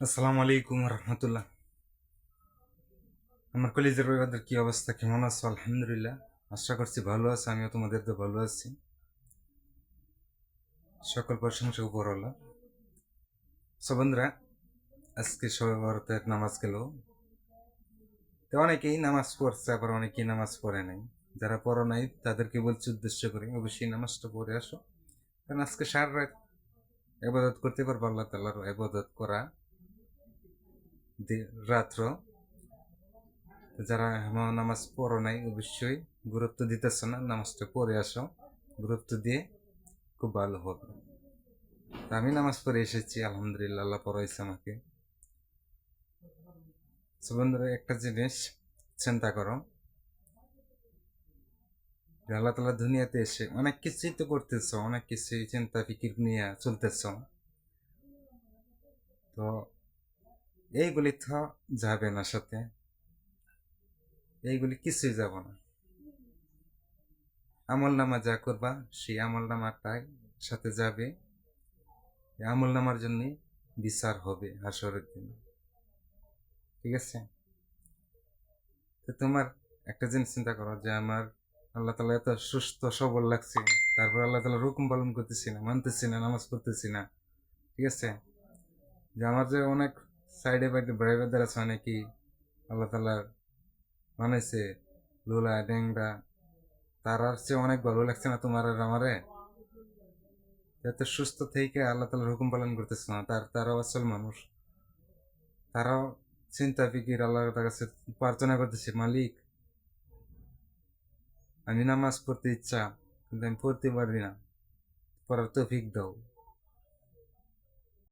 আসসালামু আলাইকুম রহমতুল্লাহ। আমার কলেজের ভাইবাদের কি অবস্থা, কেমন আছো? আলহামদুলিল্লাহ, আশা করছি ভালো আছো। আমিও তোমাদের তো ভালো আছি। সকল প্রশংসা উপরওয়ালা। সো বন্ধুরা, আজকে সবে বরাতের নামাজ গেল। তো অনেকেই নামাজ পড়ছে, আবার অনেকেই নামাজ পড়ে নাই। যারা পড়ো নাই তাদেরকে বলছি উদ্দেশ্য করে, অবশ্যই নামাজটা পড়ে আসো। কারণ আজকে সারা রাত ইবাদত করতে পারবো। আল্লাহ তাআলার ইবাদত করা রাত্র। যারা নামাজ পড়ো নাই অবশ্যই গুরুত্ব দিতেছ না, নামাজটা পড়ে আসো। গুরুত্ব দিয়ে খুব ভালো হবে। আমি নামাজ পড়ে এসেছি, আলহামদুলিল্লাহ, আল্লাহ পড়াইছে আমাকে। বন্ধুরা, একটা জিনিস চিন্তা করো, যে আল্লাহ তালা দুনিয়াতে এসে অনেক কিছুই তো করতেছ, অনেক কিছুই চিন্তা ফিকির নিয়ে চলতেছ। তো এইগুলি তো যাবে না সাথে, এইগুলি কিছুই যাব না। আমল নামা যা করবা সেই আমল নামাটাই সাথে যাবে। আমল নামার জন্য বিচার হবে হাসরের দিন। ঠিক আছে? তো তোমার একটা জিনিস চিন্তা করো, যে আমার আল্লাহ তালা এত সুস্থ সবল লাগছে, তারপর আল্লাহ তালা হুকুম পালন করতেছি না, মানতেছি না, নামাজ পড়তেছি না। ঠিক আছে? যে আমার যে অনেক সাইডে বাইডে ড্রাইভারদের আছে, অনেকেই আল্লাহ তালার বানাইছে লোলা ডেংরা, তারার চেয়ে অনেক ভালো লাগছে না তোমার আর আমারে? এত সুস্থ থেকে আল্লাহ তালার হুকুম পালন করতেছে না, তারাও আসল মানুষ। তারাও চিন্তা ফিকির আল্লাহর কাছে প্রার্থনা করতেছে, মালিক আমি নামাজ পড়তে ইচ্ছা, কিন্তু আমি পড়তে পারি না, পড়ার তৌফিক দাও।